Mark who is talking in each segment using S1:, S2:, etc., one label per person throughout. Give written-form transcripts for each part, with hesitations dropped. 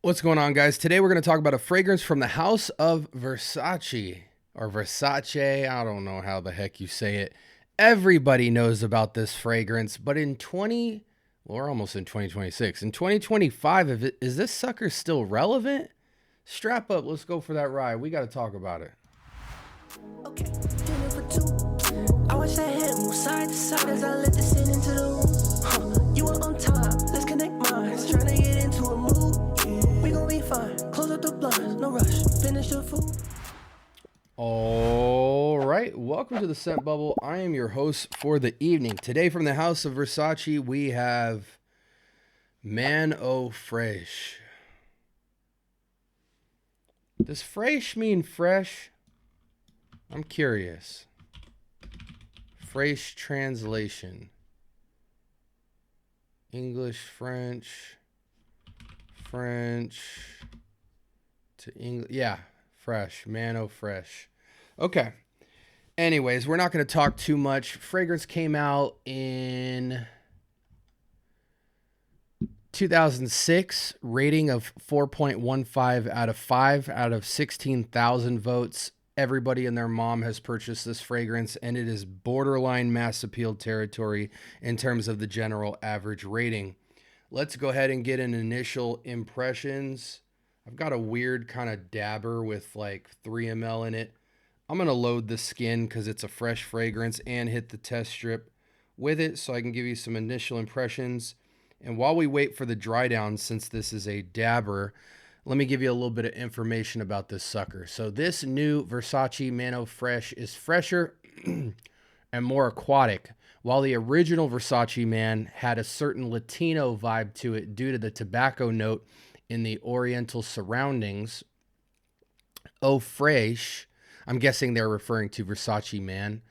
S1: What's going on, guys? Today we're going to talk about a fragrance from the house of Versace, or Versace. I don't know how the heck you say it. Everybody knows about this fragrance, but well, we're almost in 2026. In 2025, is this sucker still relevant? Strap up. Let's go for that ride. We got to talk about it.
S2: Okay, for two. I watch that head move side to side as I let this in into the room. You are on top, let's connect minds. Trying to get into a mood. We gon' be fine. Close up the blinds, no rush. Finish the food.
S1: All right, welcome to the Scent Bubble. I am your host for the evening. Today from the house of Versace, we have Man Eau Fraiche. Does Fraiche mean fresh? I'm curious. Fraiche translation. English, French to English. Yeah, fresh. Man Eau Fraiche. Okay. Anyways, we're not going to talk too much. Fragrance came out in 2006, rating of 4.15 out of 5 out of 16,000 votes. Everybody and their mom has purchased this fragrance, and it is borderline mass appeal territory in terms of the general average rating. Let's go ahead and get an initial impressions. I've got a weird kind of dabber with like 3 ml in it. I'm going to load the skin because it's a fresh fragrance and hit the test strip with it so I can give you some initial impressions. And while we wait for the dry down, since this is a dabber, let me give you a little bit of information about this sucker. So this new Versace Man Eau Fraiche is fresher and more aquatic, while the original Versace Man had a certain Latino vibe to it due to the tobacco note in the oriental surroundings. Eau Fraiche, I'm guessing they're referring to Versace Man.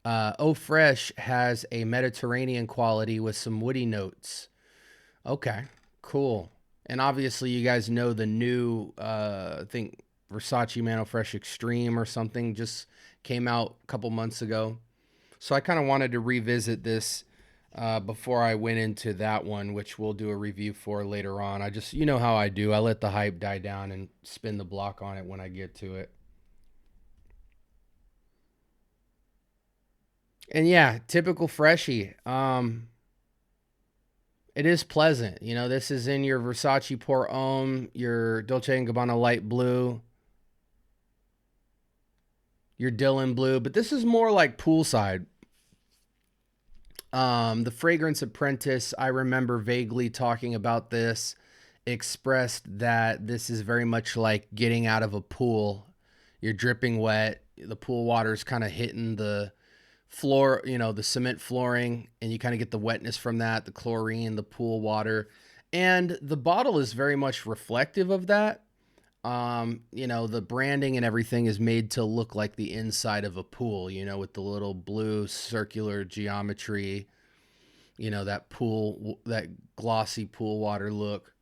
S1: Eau Fraiche has a Mediterranean quality with some woody notes. Okay, cool. And obviously you guys know the new, I think Versace Man Eau Fraiche Extreme or something just came out a couple months ago. So I kind of wanted to revisit this before I went into that one, which we'll do a review for later on. I just, you know how I do. I let the hype die down and spin the block on it when I get to it. And yeah, typical freshie. It is pleasant. You know, this is in your Versace Pour Homme, your Dolce & Gabbana Light Blue, your Dylan Blue, but this is more like poolside. The Fragrance Apprentice, I remember vaguely talking about this, expressed that this is very much like getting out of a pool. You're dripping wet. The pool water's kind of hitting the floor, you know, the cement flooring, and you kind of get the wetness from that, the chlorine, the pool water. And the bottle is very much reflective of that. You know, the branding and everything is made to look like the inside of a pool, you know, with the little blue circular geometry, you know, that glossy pool water look.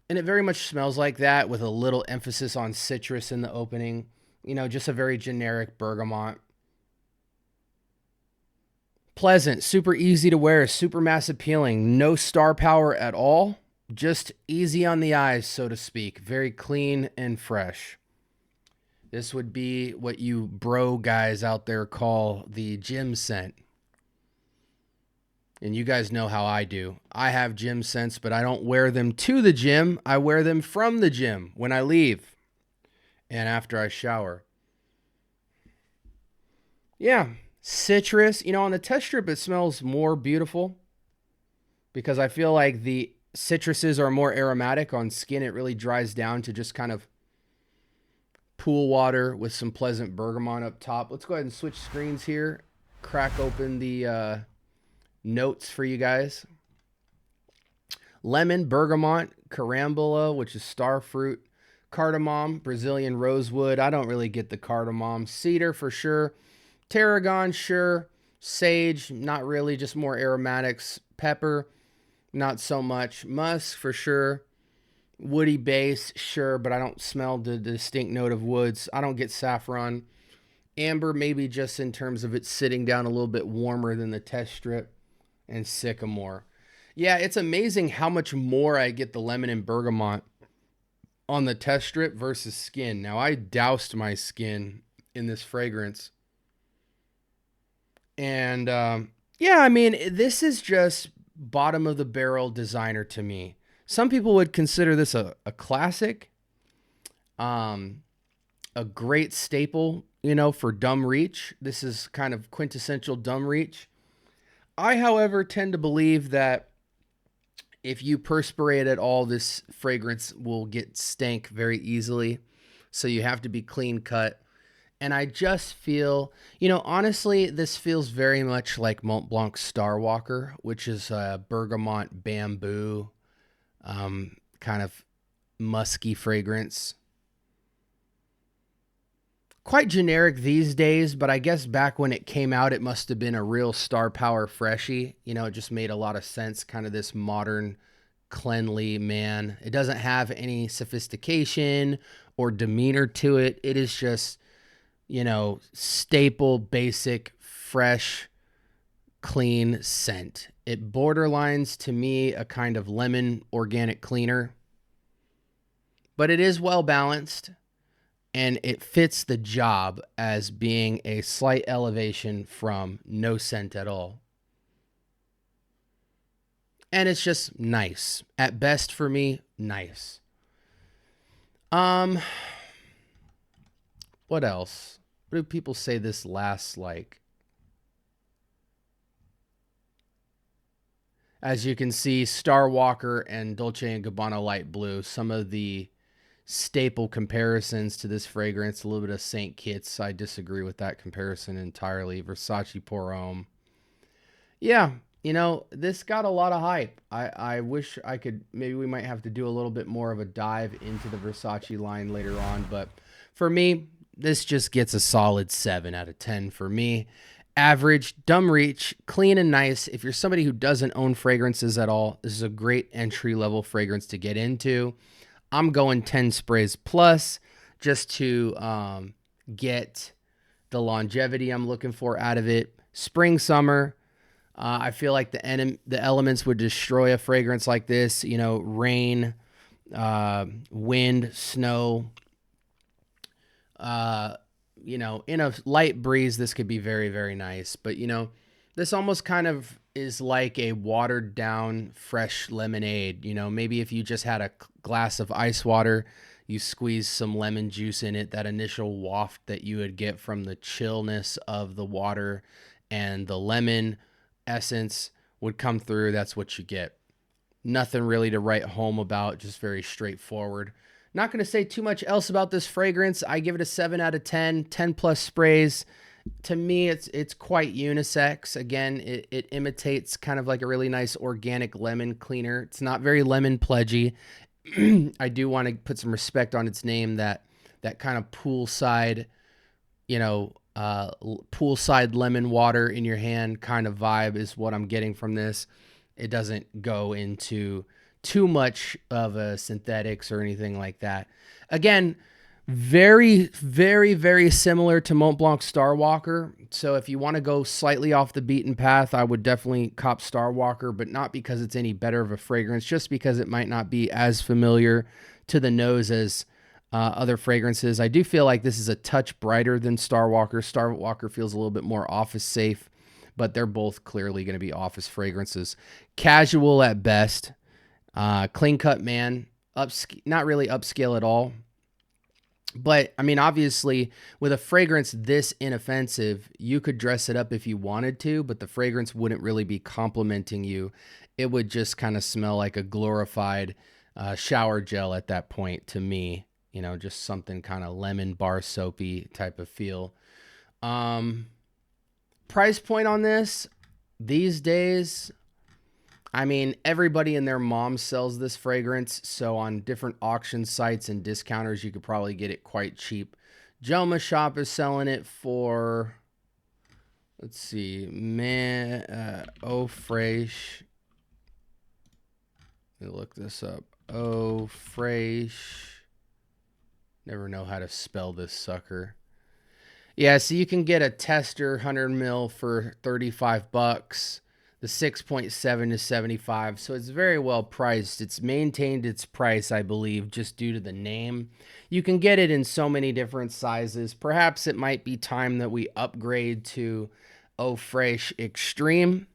S1: And it very much smells like that with a little emphasis on citrus in the opening, you know, just a very generic bergamot. Pleasant, super easy to wear, super mass appealing, no star power at all. Just easy on the eyes, so to speak. Very clean and fresh. This would be what you bro guys out there call the gym scent. And you guys know how I do. I have gym scents, but I don't wear them to the gym. I wear them from the gym when I leave and after I shower. Yeah, citrus. You know, on the test strip, it smells more beautiful because I feel like the citruses are more aromatic. On skin, it really dries down to just kind of pool water with some pleasant bergamot up top. Let's go ahead and switch screens here. Crack open the notes for you guys. Lemon, bergamot, carambola, which is star fruit, cardamom, Brazilian rosewood. I don't really get the cardamom. Cedar for sure. Tarragon, sure. Sage, not really, just more aromatics. Pepper, not so much. Musk, for sure. Woody base, sure, but I don't smell the distinct note of woods. I don't get saffron. Amber, maybe just in terms of it sitting down a little bit warmer than the test strip. And sycamore. Yeah, it's amazing how much more I get the lemon and bergamot on the test strip versus skin. Now, I doused my skin in this fragrance. And yeah, I mean, this is just bottom of the barrel designer to me. Some people would consider this a classic, a great staple, you know, for dumb reach. This is kind of quintessential dumb reach. I, however, tend to believe that if you perspirate at all, this fragrance will get stank very easily. So you have to be clean cut. And I just feel, you know, honestly, this feels very much like Mont Blanc Starwalker, which is a bergamot bamboo, kind of musky fragrance. Quite generic these days, but I guess back when it came out, it must have been a real star power freshie. You know, it just made a lot of sense, kind of this modern, cleanly man. It doesn't have any sophistication or demeanor to it. It is just, you know, staple, basic, fresh, clean scent. It borderlines to me a kind of lemon organic cleaner, but it is well balanced and it fits the job as being a slight elevation from no scent at all. And it's just nice. At best for me, nice. What else? What do people say this lasts like? As you can see, Starwalker and Dolce & Gabbana Light Blue, some of the staple comparisons to this fragrance, a little bit of St. Kitts. I disagree with that comparison entirely. Versace Pour Homme. Yeah, you know, this got a lot of hype. I wish I could, maybe we might have to do a little bit more of a dive into the Versace line later on. But for me, this just gets a solid 7 out of 10 for me. Average, dumb reach, clean and nice. If you're somebody who doesn't own fragrances at all, this is a great entry-level fragrance to get into. I'm going 10 sprays plus just to get the longevity I'm looking for out of it. Spring, summer, I feel like the elements would destroy a fragrance like this. You know, rain, wind, snow. You know, in a light breeze, this could be very, very nice. But, you know, this almost kind of is like a watered down fresh lemonade. You know, maybe if you just had a glass of ice water, you squeeze some lemon juice in it, that initial waft that you would get from the chillness of the water and the lemon essence would come through. That's what you get. Nothing really to write home about, just very straightforward. Not going to say too much else about this fragrance. I give it a 7 out of 10, 10 plus sprays. To me, it's quite unisex. Again, it imitates kind of like a really nice organic lemon cleaner. It's not very lemon pledgy. I do want to put some respect on its name, that kind of poolside, you know, poolside lemon water in your hand kind of vibe is what I'm getting from this. It doesn't go into too much of a synthetics or anything like that. Again, very, very, very similar to Mont Blanc Starwalker. So if you want to go slightly off the beaten path, I would definitely cop Starwalker, but not because it's any better of a fragrance, just because it might not be as familiar to the nose as other fragrances. I do feel like this is a touch brighter than Starwalker. Starwalker feels a little bit more office safe, but they're both clearly going to be office fragrances. Casual at best. Clean cut man, not really upscale at all. But I mean, obviously with a fragrance this inoffensive, you could dress it up if you wanted to, but the fragrance wouldn't really be complimenting you. It would just kind of smell like a glorified shower gel at that point to me, you know, just something kind of lemon bar soapy type of feel. Price point on this these days, I mean, everybody and their mom sells this fragrance, so on different auction sites and discounters, you could probably get it quite cheap. Joma Shop is selling it for, let's see, Man Eau Fraiche. Let me look this up. Eau Fraiche. Never know how to spell this sucker. Yeah, so you can get a tester 100 ml for $35. The 6.7 is 75, so it's very well priced. It's maintained its price, I believe, just due to the name. You can get it in so many different sizes. Perhaps it might be time that we upgrade to Eau Fraiche Extreme,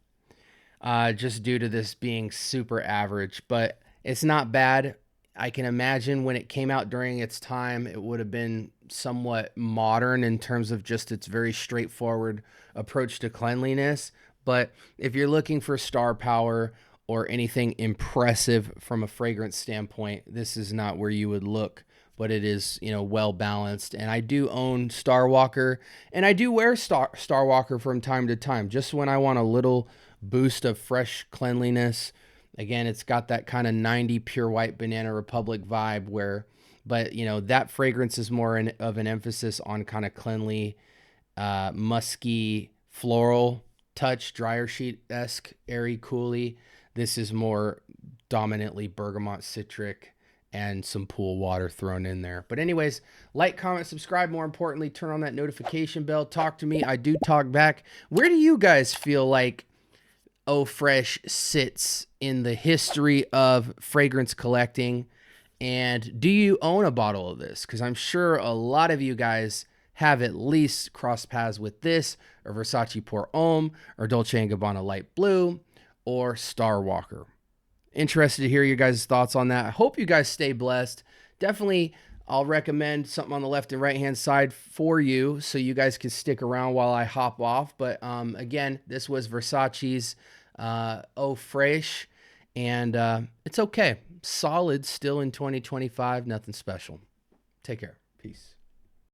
S1: just due to this being super average, but it's not bad. I can imagine when it came out during its time, it would have been somewhat modern in terms of just its very straightforward approach to cleanliness. But if you're looking for star power or anything impressive from a fragrance standpoint, this is not where you would look, but it is, well balanced. And I do own Star Walker, and I do wear Star Walker from time to time, just when I want a little boost of fresh cleanliness. Again, it's got that kind of 90 Pure White Banana Republic vibe but that fragrance is more of an emphasis on kind of cleanly, musky, floral touch, dryer sheet-esque, airy, cooly. This is more dominantly bergamot, citric, and some pool water thrown in there. But anyways, like, comment, subscribe. More importantly, turn on that notification bell. Talk to me. I do talk back. Where do you guys feel like Eau Fraiche sits in the history of fragrance collecting? And do you own a bottle of this? Because I'm sure a lot of you guys have at least crossed paths with this, or Versace Pour Homme, or Dolce & Gabbana Light Blue, or Star Walker. Interested to hear your guys' thoughts on that. I hope you guys stay blessed. Definitely, I'll recommend something on the left and right hand side for you, so you guys can stick around while I hop off. But again, this was Versace's Eau Fraiche, and it's okay. Solid still in 2025. Nothing special. Take care. Peace.